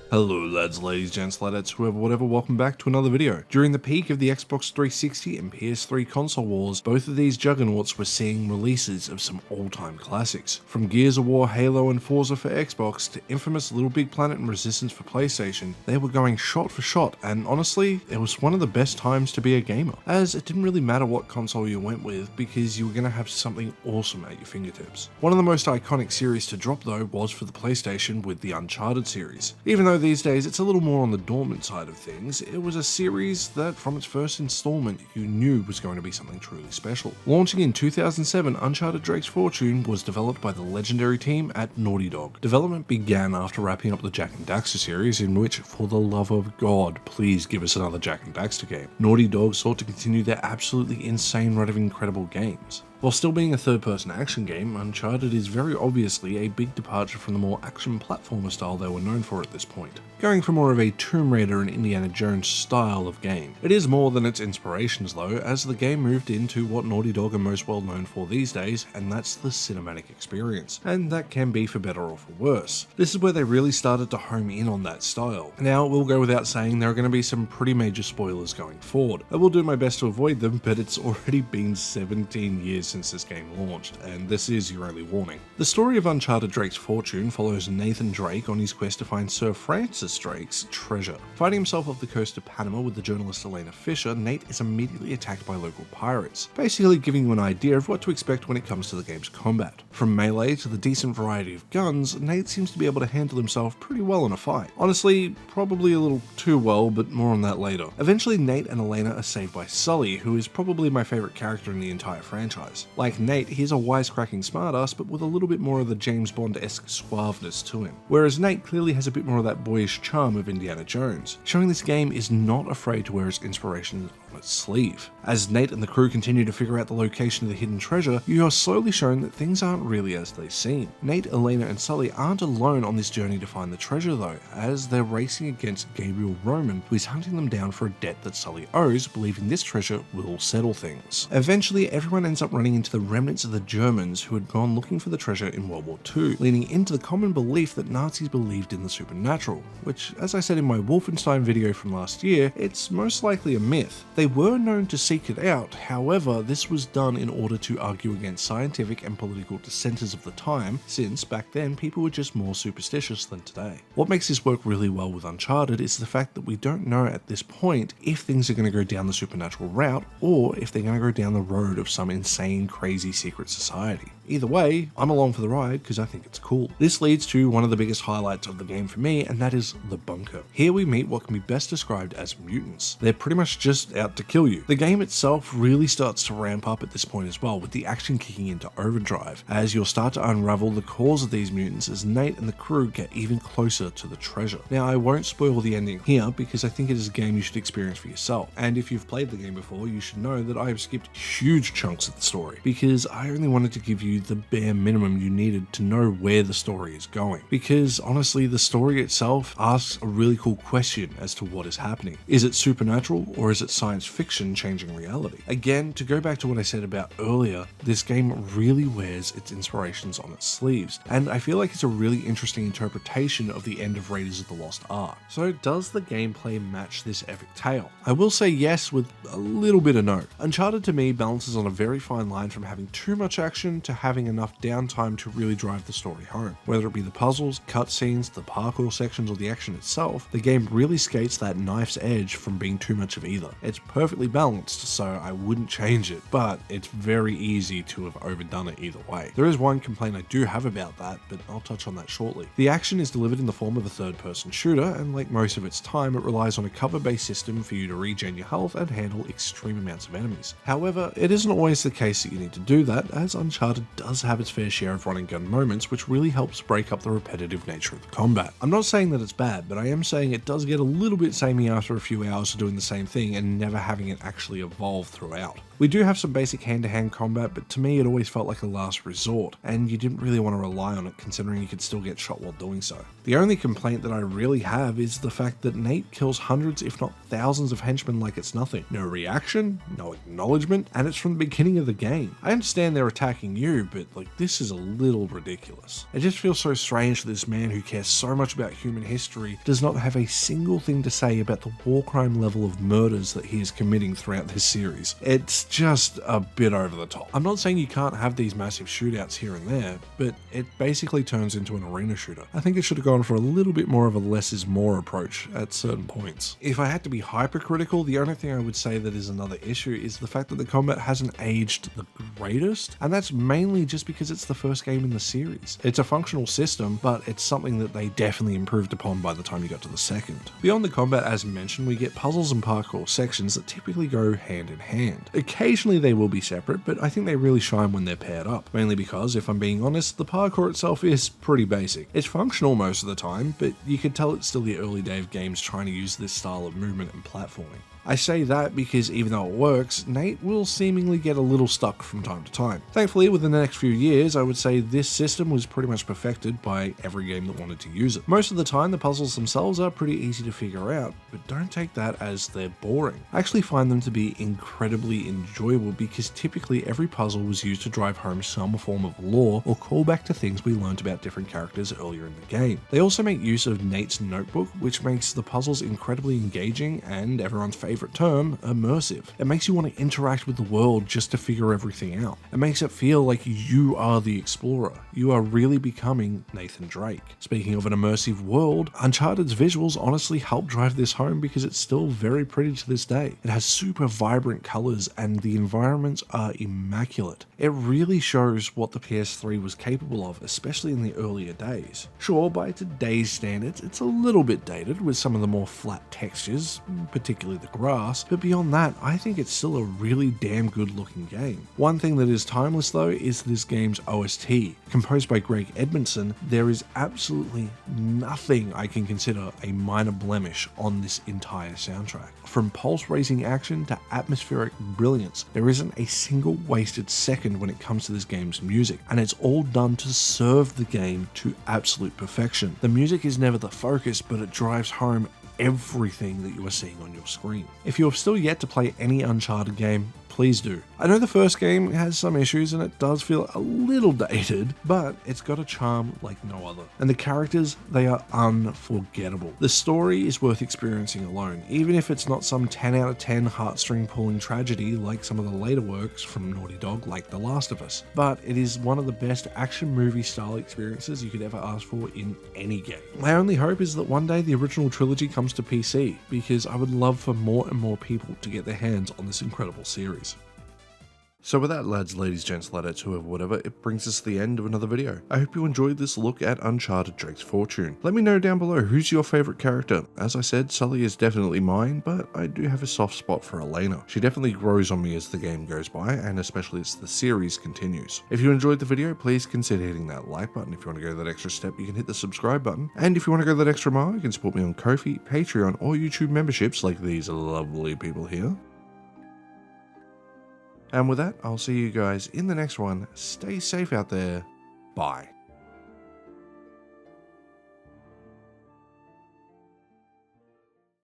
Hello lads, ladies, gents, ladetts, whoever, whatever, welcome back to another video. During the peak of the Xbox 360 and PS3 console wars, both of these juggernauts were seeing releases of some all-time classics. From Gears of War, Halo and Forza for Xbox to infamous Little Big Planet and Resistance for PlayStation, they were going shot for shot, and honestly, it was one of the best times to be a gamer, as it didn't really matter what console you went with because you were going to have something awesome at your fingertips. One of the most iconic series to drop though was for the PlayStation with the Uncharted series. Even though these days it's a little more on the dormant side of things, it was a series that from its first installment you knew was going to be something truly special. Launching in 2007, Uncharted Drake's Fortune was developed by the legendary team at Naughty Dog. Development began after wrapping up the Jak and Daxter series, in which, for the love of God, please give us another Jak and Daxter game. Naughty Dog sought to continue their absolutely insane run of incredible games. While still being a third-person action game, Uncharted is very obviously a big departure from the more action platformer style they were known for at this point, going for more of a Tomb Raider and Indiana Jones style of game. It is more than its inspirations though, as the game moved into what Naughty Dog are most well known for these days, and that's the cinematic experience, and that can be for better or for worse. This is where they really started to home in on that style. Now, it will go without saying there are going to be some pretty major spoilers going forward. I will do my best to avoid them, but it's already been 17 years since this game launched, and this is your only warning. The story of Uncharted Drake's Fortune follows Nathan Drake on his quest to find Sir Francis Drake's treasure. Finding himself off the coast of Panama with the journalist Elena Fisher, Nate is immediately attacked by local pirates, basically giving you an idea of what to expect when it comes to the game's combat. From melee to the decent variety of guns, Nate seems to be able to handle himself pretty well in a fight. Honestly, probably a little too well, but more on that later. Eventually, Nate and Elena are saved by Sully, who is probably my favorite character in the entire franchise. Like Nate, he's a wisecracking smartass, but with a little bit more of the James Bond-esque suaveness to him. Whereas Nate clearly has a bit more of that boyish charm of Indiana Jones, showing this game is not afraid to wear his inspiration on its sleeve. As Nate and the crew continue to figure out the location of the hidden treasure, you are slowly shown that things aren't really as they seem. Nate, Elena, and Sully aren't alone on this journey to find the treasure though, as they're racing against Gabriel Roman, who is hunting them down for a debt that Sully owes, believing this treasure will settle things. Eventually, everyone ends up running into the remnants of the Germans who had gone looking for the treasure in World War II, leading into the common belief that Nazis believed in the supernatural, which, as I said in my Wolfenstein video from last year, it's most likely a myth. They were known to seek it out, however, this was done in order to argue against scientific and political dissenters of the time, since back then people were just more superstitious than today. What makes this work really well with Uncharted is the fact that we don't know at this point if things are going to go down the supernatural route, or if they're going to go down the road of some insane, crazy secret society. Either way, I'm along for the ride because I think it's cool. This leads to one of the biggest highlights of the game for me, and that is the bunker. Here we meet what can be best described as mutants. They're pretty much just out to kill you. The game itself really starts to ramp up at this point as well, with the action kicking into overdrive, as you'll start to unravel the cause of these mutants as Nate and the crew get even closer to the treasure. Now, I won't spoil the ending here because I think it is a game you should experience for yourself, and if you've played the game before, you should know that I have skipped huge chunks of the story because I only wanted to give you the bare minimum you needed to know where the story is going. Because honestly, the story itself asks a really cool question as to what is happening. Is it supernatural or is it science fiction changing reality? Again, to go back to what I said about earlier, this game really wears its inspirations on its sleeves, and I feel like it's a really interesting interpretation of the end of Raiders of the Lost Ark. So does the gameplay match this epic tale? I will say yes with a little bit of no. Uncharted to me balances on a very fine line from having too much action to having enough downtime to really drive the story home. Whether it be the puzzles, cutscenes, the parkour sections, or the action itself, the game really skates that knife's edge from being too much of either. It's perfectly balanced, so I wouldn't change it, but it's very easy to have overdone it either way. There is one complaint I do have about that, but I'll touch on that shortly. The action is delivered in the form of a third-person shooter, and like most of its time, it relies on a cover-based system for you to regen your health and handle extreme amounts of enemies. However, it isn't always the case that you need to do that, as Uncharted does have its fair share of run and gun moments, which really helps break up the repetitive nature of the combat. I'm not saying that it's bad, but I am saying it does get a little bit samey after a few hours of doing the same thing and never having it actually evolve throughout. We do have some basic hand-to-hand combat, but to me it always felt like a last resort, and you didn't really want to rely on it considering you could still get shot while doing so. The only complaint that I really have is the fact that Nate kills hundreds if not thousands of henchmen like it's nothing. No reaction, no acknowledgement, and it's from the beginning of the game. I understand they're attacking you, but like, this is a little ridiculous. It just feels so strange that this man who cares so much about human history does not have a single thing to say about the war crime level of murders that he is committing throughout this series. It's just a bit over the top. I'm not saying you can't have these massive shootouts here and there, but it basically turns into an arena shooter. I think it should have gone for a little bit more of a less is more approach at certain points. If I had to be hypercritical, the only thing I would say that is another issue is the fact that the combat hasn't aged the greatest, and that's mainly just because it's the first game in the series. It's a functional system, but it's something that they definitely improved upon by the time you got to the second. Beyond the combat, as mentioned, we get puzzles and parkour sections that typically go hand in hand. Occasionally they will be separate, but I think they really shine when they're paired up, mainly because, if I'm being honest, the parkour itself is pretty basic. It's functional most of the time, but you can tell it's still the early day of games trying to use this style of movement and platforming. I say that because even though it works, Nate will seemingly get a little stuck from time to time. Thankfully, within the next few years, I would say this system was pretty much perfected by every game that wanted to use it. Most of the time, the puzzles themselves are pretty easy to figure out, but don't take that as they're boring. I actually find them to be incredibly enjoyable because typically every puzzle was used to drive home some form of lore or call back to things we learned about different characters earlier in the game. They also make use of Nate's notebook, which makes the puzzles incredibly engaging and everyone's favorite term, immersive. It makes you want to interact with the world just to figure everything out. It makes it feel like you are the explorer. You are really becoming Nathan Drake. Speaking of an immersive world, Uncharted's visuals honestly help drive this home because it's still very pretty to this day. It has super vibrant colors and the environments are immaculate. It really shows what the PS3 was capable of, especially in the earlier days. Sure, by today's standards, it's a little bit dated with some of the more flat textures, particularly the grass, but beyond that, I think it's still a really damn good looking game. One thing that is timeless though is this game's OST. Composed by Greg Edmondson, there is absolutely nothing I can consider a minor blemish on this entire soundtrack. From pulse-raising action to atmospheric brilliance, there isn't a single wasted second when it comes to this game's music, and it's all done to serve the game to absolute perfection. The music is never the focus, but it drives home everything that you are seeing on your screen. If you have still yet to play any Uncharted game, please do. I know the first game has some issues and it does feel a little dated, but it's got a charm like no other. And the characters, they are unforgettable. The story is worth experiencing alone, even if it's not some 10 out of 10 heartstring pulling tragedy like some of the later works from Naughty Dog like The Last of Us. But it is one of the best action movie style experiences you could ever ask for in any game. My only hope is that one day the original trilogy comes to PC, because I would love for more and more people to get their hands on this incredible series. So with that, lads, ladies, gents, ladetts, whoever, whatever, it brings us to the end of another video. I hope you enjoyed this look at Uncharted Drake's Fortune. Let me know down below who's your favourite character. As I said, Sully is definitely mine, but I do have a soft spot for Elena. She definitely grows on me as the game goes by, and especially as the series continues. If you enjoyed the video, please consider hitting that like button. If you want to go that extra step, you can hit the subscribe button. And if you want to go that extra mile, you can support me on Ko-fi, Patreon, or YouTube memberships like these lovely people here. And with that, I'll see you guys in the next one. Stay safe out there. Bye.